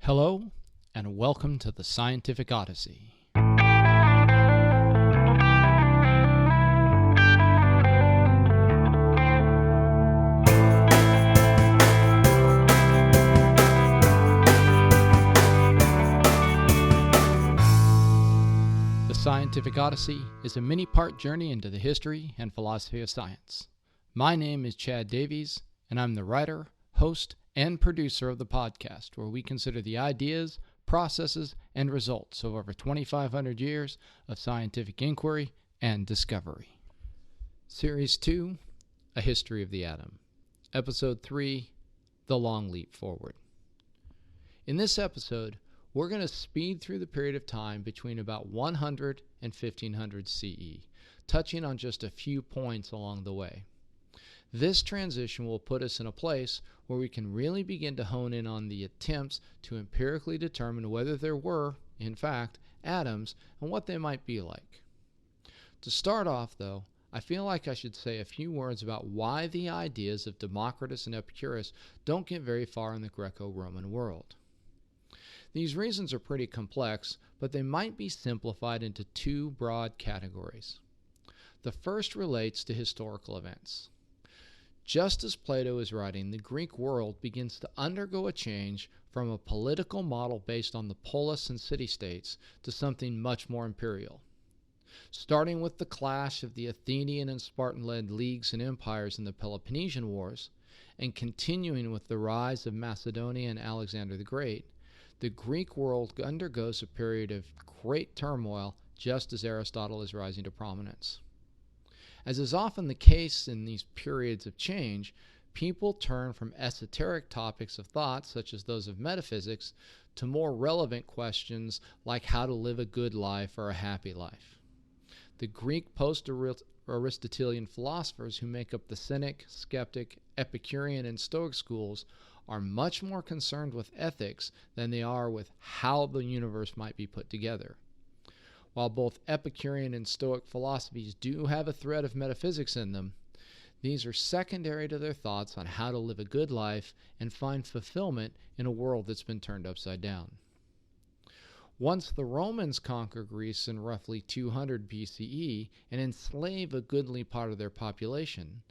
Hello, and welcome to the Scientific Odyssey. The Scientific Odyssey is a mini-part journey into the history and philosophy of science. My name is Chad Davies, and I'm the writer, host, and producer of the podcast, where we consider the ideas, processes, and results of over 2,500 years of scientific inquiry and discovery. Series 2, A History of the Atom. Episode 3, The Long Leap Forward. In this episode, we're going to speed through the period of time between about 100 and 1500 CE, touching on just a few points along the way. This transition will put us in a place where we can really begin to hone in on the attempts to empirically determine whether there were, in fact, atoms and what they might be like. To start off, though, I feel like I should say a few words about why the ideas of Democritus and Epicurus don't get very far in the Greco-Roman world. These reasons are pretty complex, but they might be simplified into two broad categories. The first relates to historical events. Just as Plato is writing, the Greek world begins to undergo a change from a political model based on the polis and city-states to something much more imperial. Starting with the clash of the Athenian and Spartan-led leagues and empires in the Peloponnesian Wars, and continuing with the rise of Macedonia and Alexander the Great, the Greek world undergoes a period of great turmoil just as Aristotle is rising to prominence. As is often the case in these periods of change, people turn from esoteric topics of thought, such as those of metaphysics, to more relevant questions like how to live a good life or a happy life. The Greek post-Aristotelian philosophers who make up the Cynic, Skeptic, Epicurean, and Stoic schools are much more concerned with ethics than they are with how the universe might be put together. While both Epicurean and Stoic philosophies do have a thread of metaphysics in them, these are secondary to their thoughts on how to live a good life and find fulfillment in a world that's been turned upside down. Once the Romans conquer Greece in roughly 200 BCE and enslave a goodly part of their population,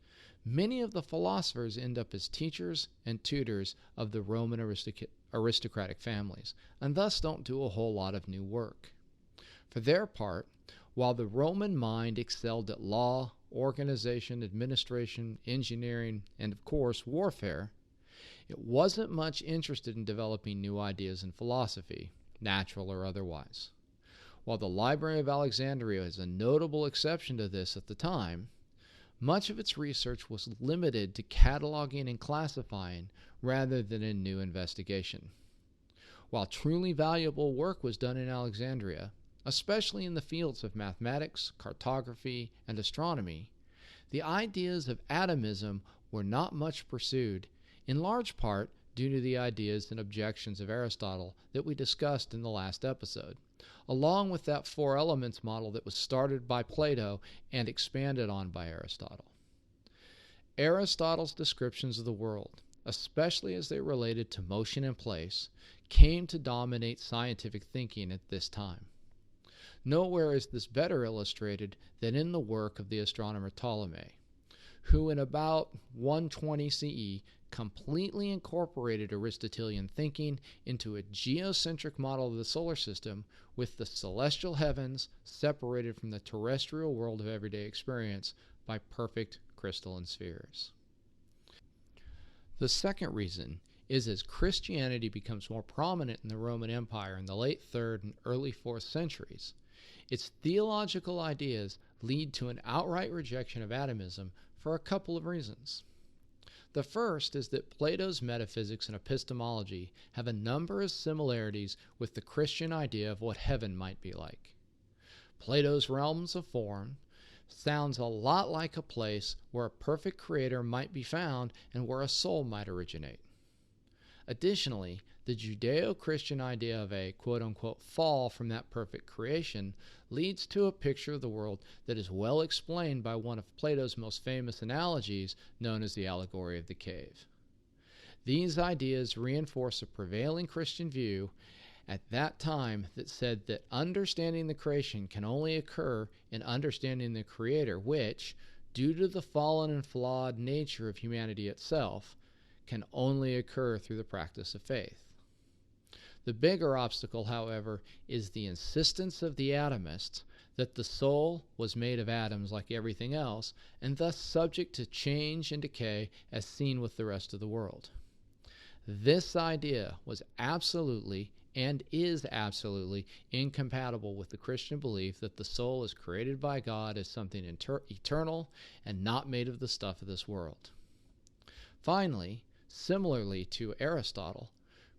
many of the philosophers end up as teachers and tutors of the Roman aristocratic families, and thus don't do a whole lot of new work. For their part, while the Roman mind excelled at law, organization, administration, engineering, and of course warfare, it wasn't much interested in developing new ideas in philosophy, natural or otherwise. While the Library of Alexandria is a notable exception to this at the time, much of its research was limited to cataloging and classifying rather than in new investigation. While truly valuable work was done in Alexandria, especially in the fields of mathematics, cartography, and astronomy, the ideas of atomism were not much pursued, in large part due to the ideas and objections of Aristotle that we discussed in the last episode, along with that four elements model that was started by Plato and expanded on by Aristotle. Aristotle's descriptions of the world, especially as they related to motion and place, came to dominate scientific thinking at this time. Nowhere is this better illustrated than in the work of the astronomer Ptolemy, who in about 120 CE completely incorporated Aristotelian thinking into a geocentric model of the solar system with the celestial heavens separated from the terrestrial world of everyday experience by perfect crystalline spheres. The second reason is as Christianity becomes more prominent in the Roman Empire in the late 3rd and early 4th centuries, its theological ideas lead to an outright rejection of atomism for a couple of reasons. The first is that Plato's metaphysics and epistemology have a number of similarities with the Christian idea of what heaven might be like. Plato's realms of form sounds a lot like a place where a perfect creator might be found and where a soul might originate. Additionally, the Judeo-Christian idea of a quote-unquote fall from that perfect creation leads to a picture of the world that is well explained by one of Plato's most famous analogies known as the Allegory of the Cave. These ideas reinforce a prevailing Christian view at that time that said that understanding the creation can only occur in understanding the Creator, which, due to the fallen and flawed nature of humanity itself, can only occur through the practice of faith. The bigger obstacle, however, is the insistence of the atomists that the soul was made of atoms like everything else, and thus subject to change and decay as seen with the rest of the world. This idea was absolutely and is absolutely incompatible with the Christian belief that the soul is created by God as something eternal and not made of the stuff of this world. Finally, similarly to Aristotle,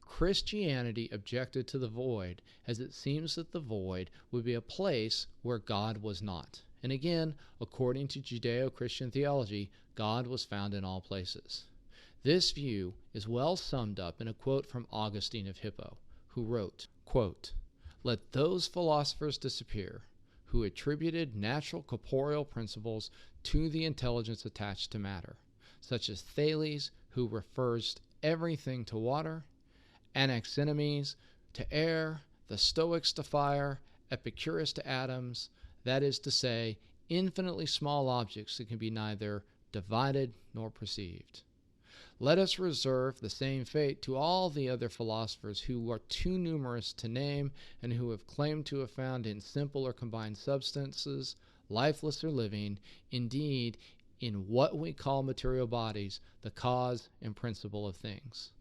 Christianity objected to the void, as it seems that the void would be a place where God was not. And again, according to Judeo-Christian theology, God was found in all places. This view is well summed up in a quote from Augustine of Hippo, who wrote, quote, "Let those philosophers disappear who attributed natural corporeal principles to the intelligence attached to matter, such as Thales, who refers everything to water, Anaximenes to air, the Stoics to fire, Epicurus to atoms, that is to say, infinitely small objects that can be neither divided nor perceived. Let us reserve the same fate to all the other philosophers who are too numerous to name and who have claimed to have found in simple or combined substances, lifeless or living, indeed, in what we call material bodies, the cause and principle of things.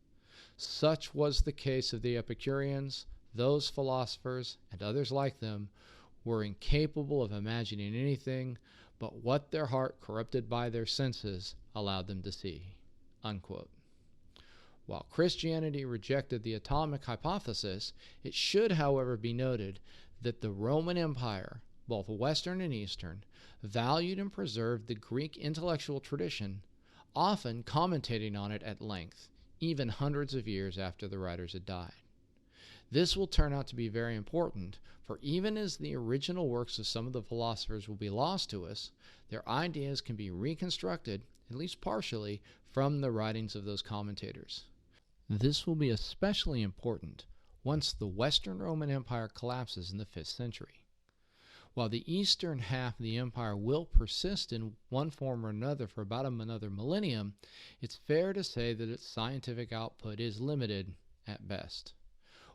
Such was the case of the Epicureans. Those philosophers, and others like them, were incapable of imagining anything but what their heart, corrupted by their senses, allowed them to see." Unquote. While Christianity rejected the atomic hypothesis, it should, however, be noted that the Roman Empire, both Western and Eastern, valued and preserved the Greek intellectual tradition, often commentating on it at length, even hundreds of years after the writers had died. This will turn out to be very important, for even as the original works of some of the philosophers will be lost to us, their ideas can be reconstructed, at least partially, from the writings of those commentators. This will be especially important once the Western Roman Empire collapses in the 5th century. While the eastern half of the empire will persist in one form or another for about another millennium, it's fair to say that its scientific output is limited at best.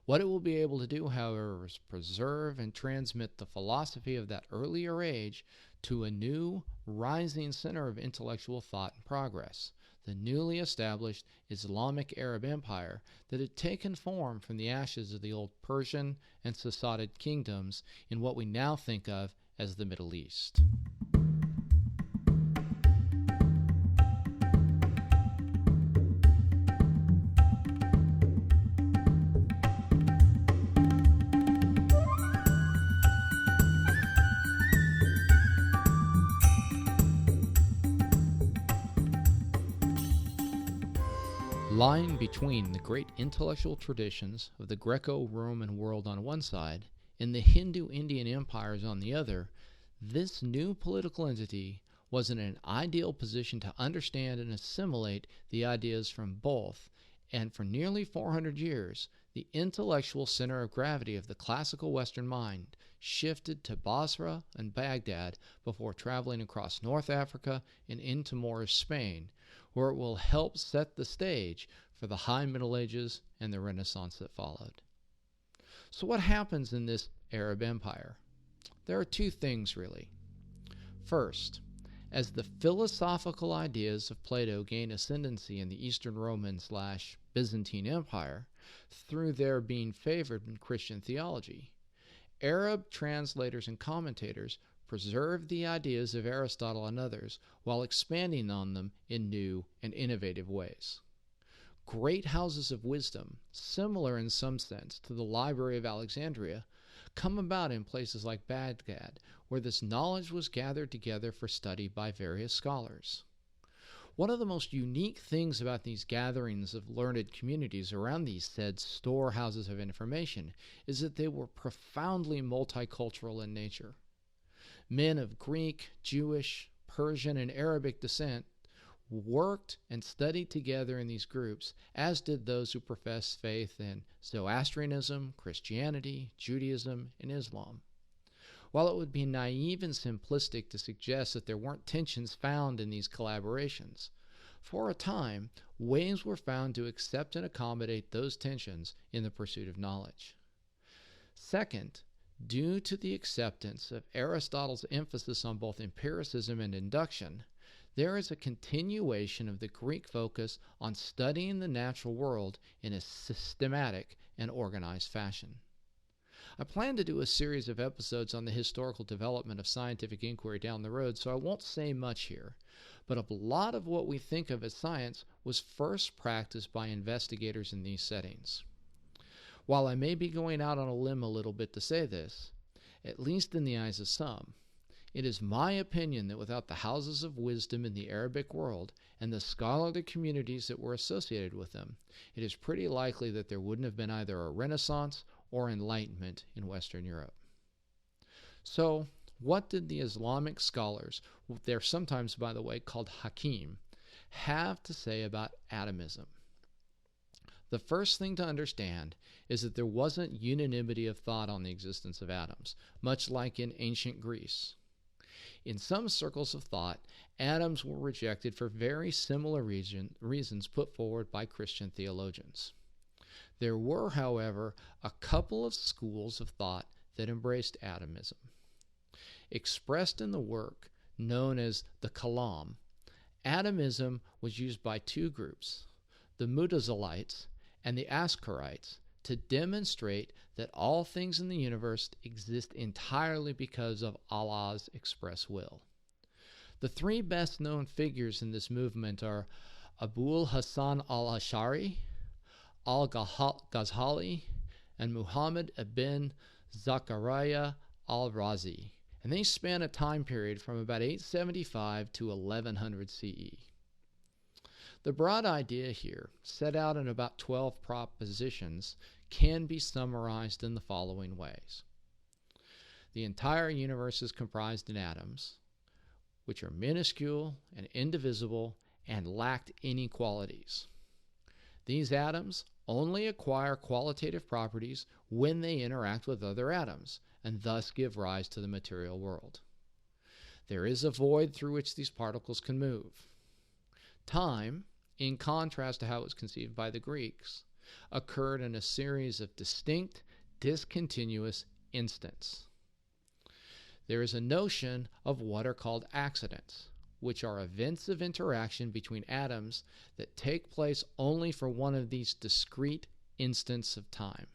What it will be able to do, however, is preserve and transmit the philosophy of that earlier age to a new, rising center of intellectual thought and progress, the newly established Islamic Arab Empire that had taken form from the ashes of the old Persian and Sassanid kingdoms in what we now think of as the Middle East. Lying between the great intellectual traditions of the Greco-Roman world on one side and the Hindu-Indian empires on the other, this new political entity was in an ideal position to understand and assimilate the ideas from both, and for nearly 400 years, the intellectual center of gravity of the classical Western mind shifted to Basra and Baghdad before traveling across North Africa and into Moorish Spain, where it will help set the stage for the High Middle Ages and the Renaissance that followed. So what happens in this Arab Empire? There are two things, really. First, as the philosophical ideas of Plato gain ascendancy in the Eastern Roman/Byzantine Empire through their being favored in Christian theology, Arab translators and commentators preserved the ideas of Aristotle and others while expanding on them in new and innovative ways. Great houses of wisdom, similar in some sense to the Library of Alexandria, come about in places like Baghdad, where this knowledge was gathered together for study by various scholars. One of the most unique things about these gatherings of learned communities around these said storehouses of information is that they were profoundly multicultural in nature. Men of Greek, Jewish, Persian, and Arabic descent worked and studied together in these groups, as did those who profess faith in Zoroastrianism, Christianity, Judaism, and Islam. While it would be naive and simplistic to suggest that there weren't tensions found in these collaborations, for a time, ways were found to accept and accommodate those tensions in the pursuit of knowledge. Second, due to the acceptance of Aristotle's emphasis on both empiricism and induction, there is a continuation of the Greek focus on studying the natural world in a systematic and organized fashion. I plan to do a series of episodes on the historical development of scientific inquiry down the road, so I won't say much here, but a lot of what we think of as science was first practiced by investigators in these settings. While I may be going out on a limb a little bit to say this, at least in the eyes of some, it is my opinion that without the houses of wisdom in the Arabic world and the scholarly communities that were associated with them, it is pretty likely that there wouldn't have been either a Renaissance or Enlightenment in Western Europe. So, what did the Islamic scholars, they're sometimes, by the way, called Hakim, have to say about atomism? The first thing to understand is that there wasn't unanimity of thought on the existence of atoms, much like in ancient Greece. In some circles of thought, atoms were rejected for very similar reasons put forward by Christian theologians. There were, however, a couple of schools of thought that embraced atomism. Expressed in the work known as the Kalam, atomism was used by two groups, the Mutazilites and the Askarites, to demonstrate that all things in the universe exist entirely because of Allah's express will. The three best known figures in this movement are Abul Hasan al-Ash'ari, al-Ghazali, and Muhammad ibn Zakaria al-Razi, and they span a time period from about 875 to 1100 CE. The broad idea here, set out in about 12 propositions, can be summarized in the following ways. The entire universe is comprised in atoms, which are minuscule and indivisible and lacked any qualities. These atoms only acquire qualitative properties when they interact with other atoms, and thus give rise to the material world. There is a void through which these particles can move. Time, in contrast to how it was conceived by the Greeks, occurred in a series of distinct, discontinuous instants. There is a notion of what are called accidents, which are events of interaction between atoms that take place only for one of these discrete instants of time.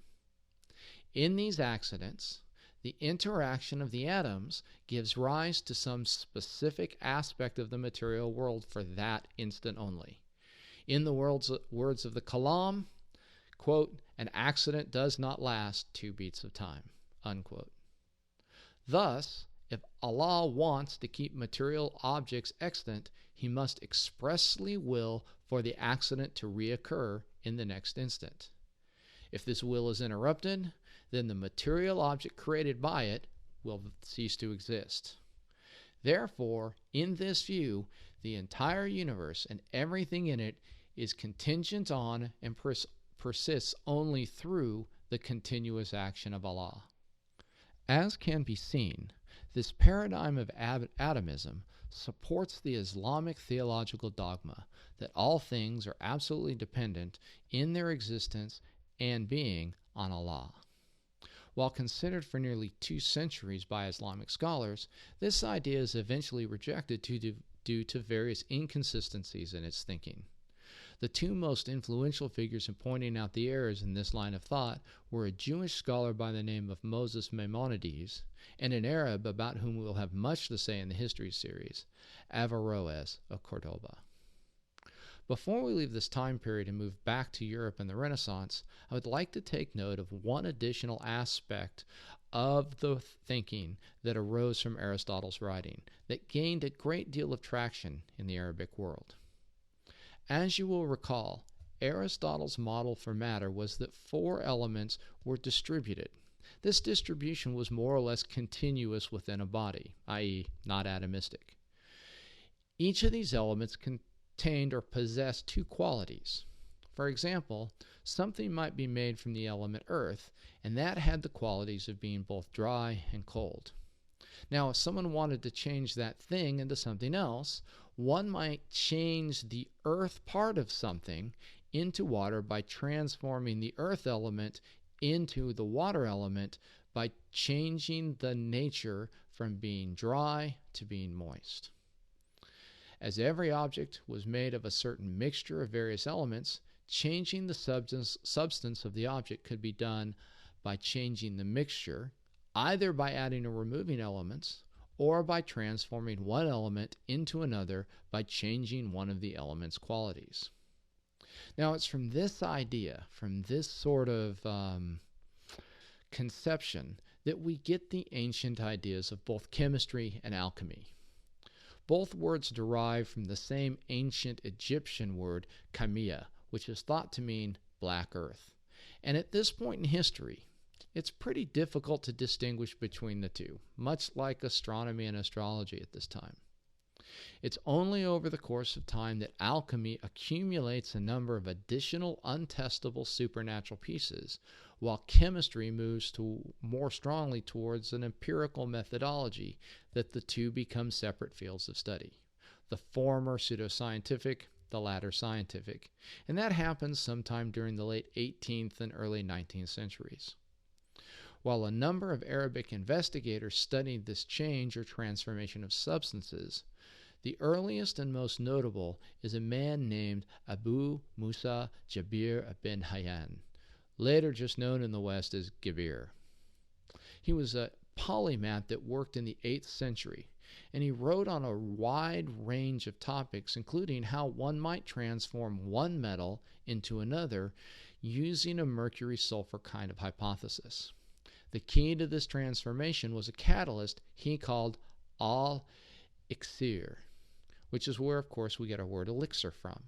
In these accidents, the interaction of the atoms gives rise to some specific aspect of the material world for that instant only. In the words of the Kalam, quote, an accident does not last 2 beats of time, unquote. Thus, if Allah wants to keep material objects extant, he must expressly will for the accident to reoccur in the next instant. If this will is interrupted, then the material object created by it will cease to exist. Therefore, in this view, the entire universe and everything in it is contingent on and persists only through the continuous action of Allah. As can be seen, this paradigm of atomism supports the Islamic theological dogma that all things are absolutely dependent in their existence and being on Allah. While considered for nearly 2 centuries by Islamic scholars, this idea is eventually rejected due to various inconsistencies in its thinking. The 2 most influential figures in pointing out the errors in this line of thought were a Jewish scholar by the name of Moses Maimonides and an Arab about whom we will have much to say in the history series, Averroes of Cordoba. Before we leave this time period and move back to Europe and the Renaissance, I would like to take note of one additional aspect of the thinking that arose from Aristotle's writing that gained a great deal of traction in the Arabic world. As you will recall, Aristotle's model for matter was that 4 elements were distributed. This distribution was more or less continuous within a body, i.e., not atomistic. Each of these elements contained or possessed two qualities. For example, something might be made from the element earth, and that had the qualities of being both dry and cold. Now, if someone wanted to change that thing into something else, one might change the earth part of something into water by transforming the earth element into the water element by changing the nature from being dry to being moist. As every object was made of a certain mixture of various elements, changing the substance of the object could be done by changing the mixture, either by adding or removing elements, or by transforming one element into another by changing one of the element's qualities. Now, it's from this idea, from this sort of conception, that we get the ancient ideas of both chemistry and alchemy. Both words derive from the same ancient Egyptian word, kamia, which is thought to mean black earth. And at this point in history, it's pretty difficult to distinguish between the two, much like astronomy and astrology at this time. It's only over the course of time that alchemy accumulates a number of additional untestable supernatural pieces, while chemistry moves more strongly towards an empirical methodology that the two become separate fields of study. The former pseudoscientific, the latter scientific, and that happens sometime during the late 18th and early 19th centuries. While a number of Arabic investigators studied this change or transformation of substances, the earliest and most notable is a man named Abu Musa Jabir bin Hayyan, later just known in the West as Gebir. He was a polymath that worked in the 8th century, and he wrote on a wide range of topics, including how one might transform one metal into another using a mercury-sulfur kind of hypothesis. The key to this transformation was a catalyst he called al-iksir, which is where, of course, we get our word elixir from.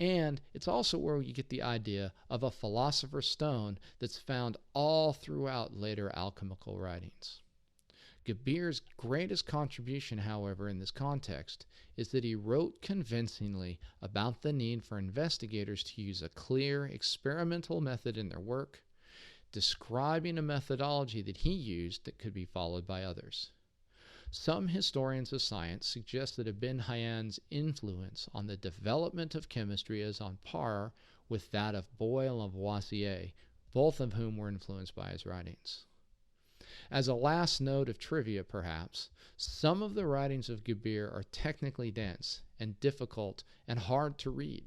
And it's also where you get the idea of a philosopher's stone that's found all throughout later alchemical writings. Gebir's greatest contribution, however, in this context, is that he wrote convincingly about the need for investigators to use a clear, experimental method in their work, describing a methodology that he used that could be followed by others. Some historians of science suggest that Ibn Hayyan's influence on the development of chemistry is on par with that of Boyle and Lavoisier, both of whom were influenced by his writings. As a last note of trivia, perhaps, some of the writings of Gebir are technically dense and difficult and hard to read.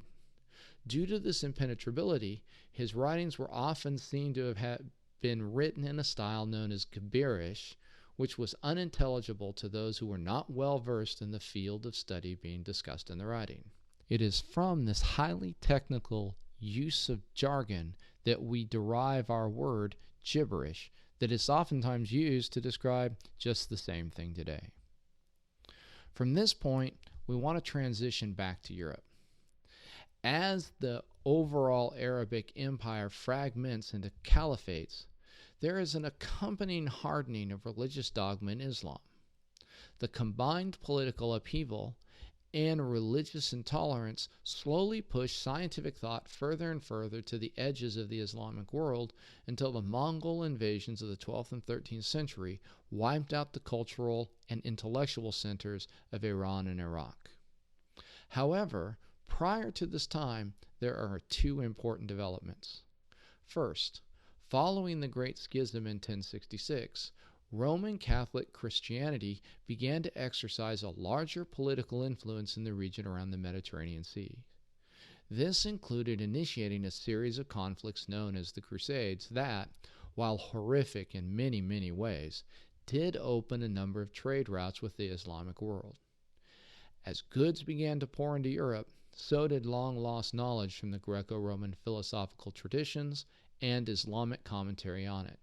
Due to this impenetrability, his writings were often seen to have been written in a style known as Gebirish, which was unintelligible to those who were not well versed in the field of study being discussed in the writing. It is from this highly technical use of jargon that we derive our word gibberish that is oftentimes used to describe just the same thing today. From this point, we want to transition back to Europe. As the overall Arabic empire fragments into caliphates, there is an accompanying hardening of religious dogma in Islam. The combined political upheaval and religious intolerance slowly push scientific thought further and further to the edges of the Islamic world until the Mongol invasions of the 12th and 13th century wiped out the cultural and intellectual centers of Iran and Iraq. However, prior to this time, there are two important developments. First, following the Great Schism in 1066, Roman Catholic Christianity began to exercise a larger political influence in the region around the Mediterranean Sea. This included initiating a series of conflicts known as the Crusades that, while horrific in many, many ways, did open a number of trade routes with the Islamic world. As goods began to pour into Europe, so did long-lost knowledge from the Greco-Roman philosophical traditions and Islamic commentary on it.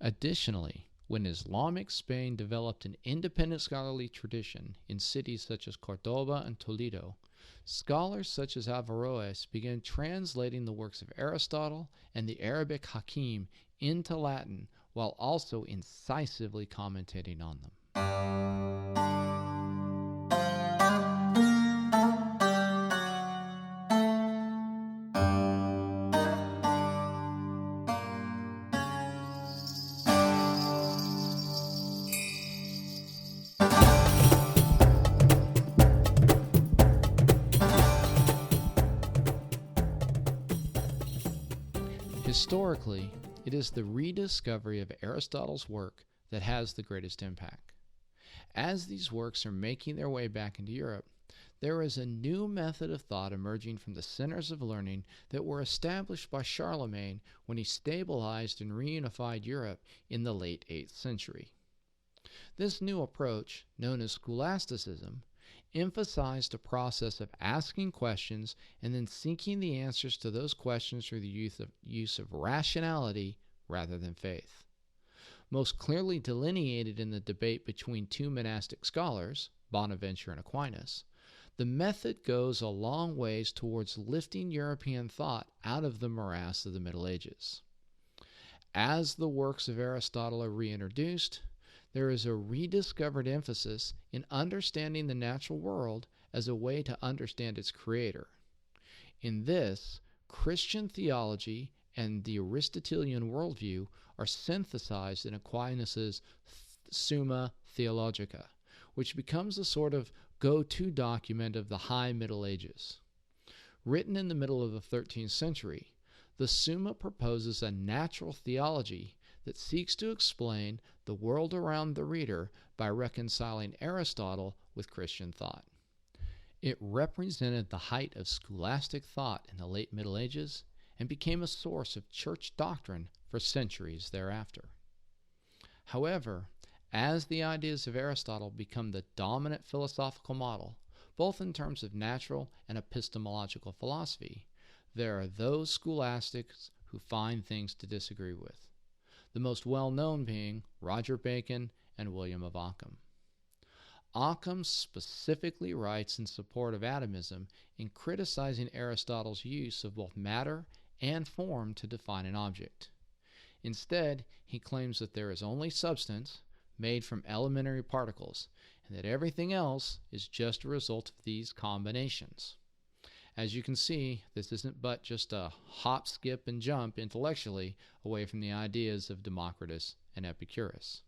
Additionally, when Islamic Spain developed an independent scholarly tradition in cities such as Cordoba and Toledo, scholars such as Averroes began translating the works of Aristotle and the Arabic Hakim into Latin while also incisively commentating on them. Historically, it is the rediscovery of Aristotle's work that has the greatest impact. As these works are making their way back into Europe, there is a new method of thought emerging from the centers of learning that were established by Charlemagne when he stabilized and reunified Europe in the late 8th century. This new approach, known as scholasticism, emphasized a process of asking questions and then seeking the answers to those questions through the use of rationality rather than faith. Most clearly delineated in the debate between two monastic scholars, Bonaventure and Aquinas, the method goes a long ways towards lifting European thought out of the morass of the Middle Ages. As the works of Aristotle are reintroduced, there is a rediscovered emphasis in understanding the natural world as a way to understand its creator. In this, Christian theology and the Aristotelian worldview are synthesized in Aquinas' Summa Theologica, which becomes a sort of go-to document of the High Middle Ages. Written in the middle of the 13th century, the Summa proposes a natural theology that seeks to explain the world around the reader by reconciling Aristotle with Christian thought. It represented the height of scholastic thought in the late Middle Ages and became a source of church doctrine for centuries thereafter. However, as the ideas of Aristotle become the dominant philosophical model, both in terms of natural and epistemological philosophy, there are those scholastics who find things to disagree with, the most well-known being Roger Bacon and William of Ockham. Ockham specifically writes in support of atomism in criticizing Aristotle's use of both matter and form to define an object. Instead, he claims that there is only substance, made from elementary particles, and that everything else is just a result of these combinations. As you can see, this isn't but just a hop, skip, and jump intellectually away from the ideas of Democritus and Epicurus.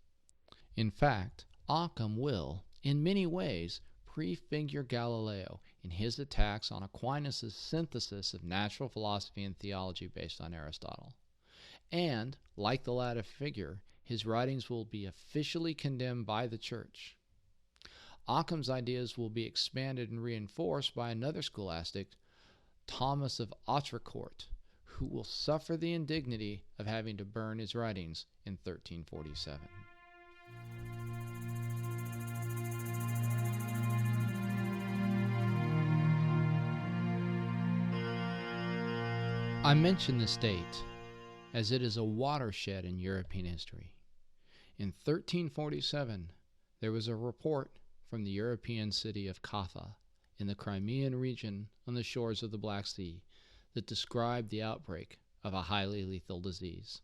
In fact, Ockham will, in many ways, prefigure Galileo in his attacks on Aquinas' synthesis of natural philosophy and theology based on Aristotle. And, like the latter figure, his writings will be officially condemned by the Church. Ockham's ideas will be expanded and reinforced by another scholastic, Thomas of Autrecourt, who will suffer the indignity of having to burn his writings in 1347. I mention this date as it is a watershed in European history. In 1347, there was a report from the European city of Kaffa in the Crimean region on the shores of the Black Sea that described the outbreak of a highly lethal disease.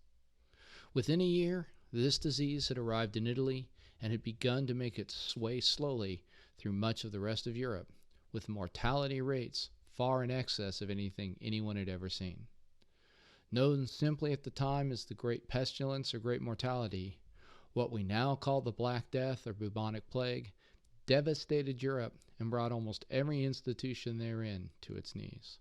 Within a year, this disease had arrived in Italy and had begun to make its way slowly through much of the rest of Europe, with mortality rates far in excess of anything anyone had ever seen. Known simply at the time as the Great Pestilence or Great Mortality, what we now call the Black Death or bubonic plague, devastated Europe and brought almost every institution therein to its knees.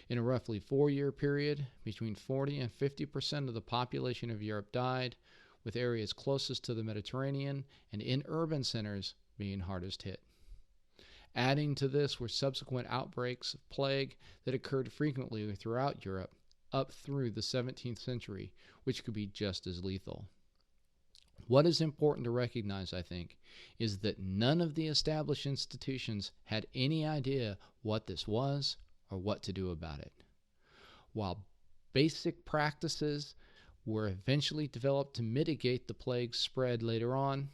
In a roughly 4-year period, between 40 and 50% of the population of Europe died, with areas closest to the Mediterranean and in urban centers being hardest hit. Adding to this were subsequent outbreaks of plague that occurred frequently throughout Europe up through the 17th century, which could be just as lethal. What is important to recognize, I think, is that none of the established institutions had any idea what this was or what to do about it. While basic practices were eventually developed to mitigate the plague's spread later on,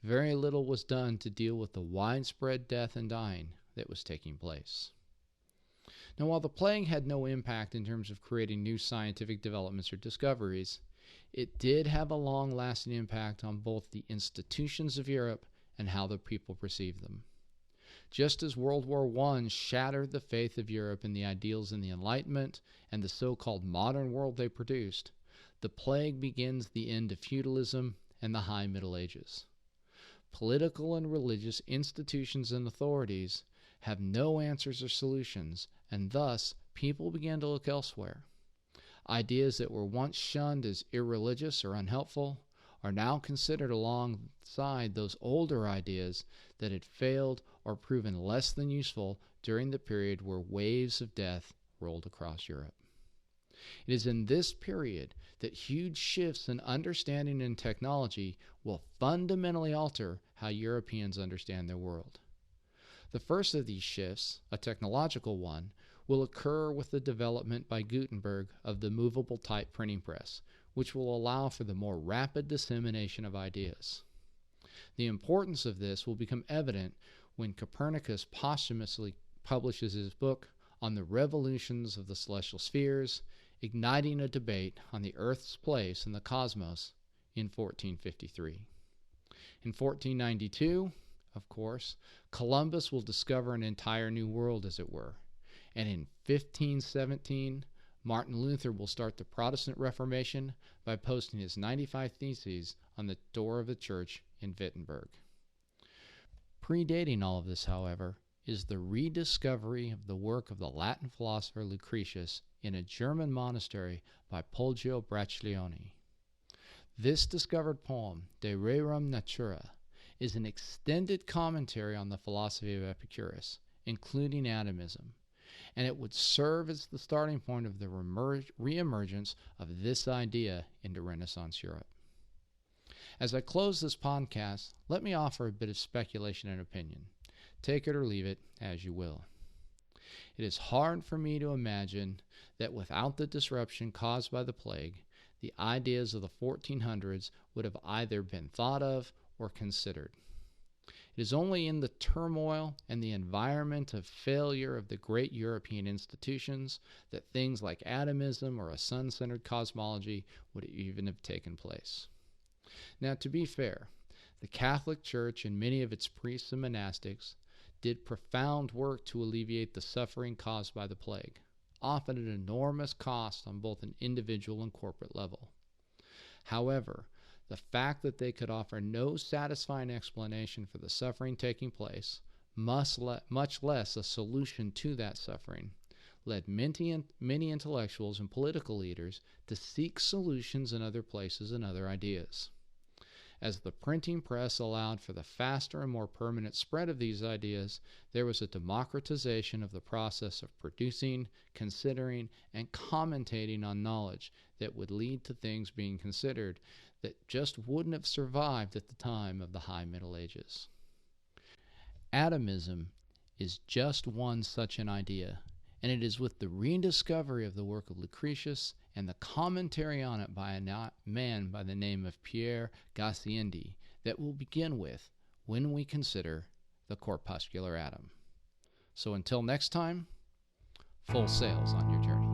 very little was done to deal with the widespread death and dying that was taking place. Now, while the plague had no impact in terms of creating new scientific developments or discoveries, it did have a long-lasting impact on both the institutions of Europe and how the people perceived them. Just as World War I shattered the faith of Europe in the ideals in the Enlightenment and the so-called modern world they produced, the plague begins the end of feudalism and the High Middle Ages. Political and religious institutions and authorities have no answers or solutions, and thus people began to look elsewhere. Ideas that were once shunned as irreligious or unhelpful are now considered alongside those older ideas that had failed or proven less than useful during the period where waves of death rolled across Europe. It is in this period that huge shifts in understanding and technology will fundamentally alter how Europeans understand their world. The first of these shifts, a technological one, will occur with the development by Gutenberg of the movable type printing press, which will allow for the more rapid dissemination of ideas. The importance of this will become evident when Copernicus posthumously publishes his book on the revolutions of the celestial spheres, igniting a debate on the Earth's place in the cosmos in 1453. In 1492, of course, Columbus will discover an entire new world, as it were, and in 1517, Martin Luther will start the Protestant Reformation by posting his 95 Theses on the door of the church in Wittenberg. Predating all of this, however, is the rediscovery of the work of the Latin philosopher Lucretius in a German monastery by Poggio Braccioni. This discovered poem, De Rerum Natura, is an extended commentary on the philosophy of Epicurus, including atomism, and it would serve as the starting point of the reemergence of this idea into Renaissance Europe. As I close this podcast, let me offer a bit of speculation and opinion. Take it or leave it as you will. It is hard for me to imagine that without the disruption caused by the plague, the ideas of the 1400s would have either been thought of or considered. It is only in the turmoil and the environment of failure of the great European institutions that things like atomism or a sun-centered cosmology would even have taken place. Now, to be fair, the Catholic Church and many of its priests and monastics did profound work to alleviate the suffering caused by the plague, often at enormous cost on both an individual and corporate level. However, the fact that they could offer no satisfying explanation for the suffering taking place, much less a solution to that suffering, led many intellectuals and political leaders to seek solutions in other places and other ideas. As the printing press allowed for the faster and more permanent spread of these ideas, there was a democratization of the process of producing, considering, and commentating on knowledge that would lead to things being considered that just wouldn't have survived at the time of the High Middle Ages. Atomism is just one such an idea, and it is with the rediscovery of the work of Lucretius and the commentary on it by a man by the name of Pierre Gassendi that we'll begin with when we consider the corpuscular atom. So until next time, full sails on your journey.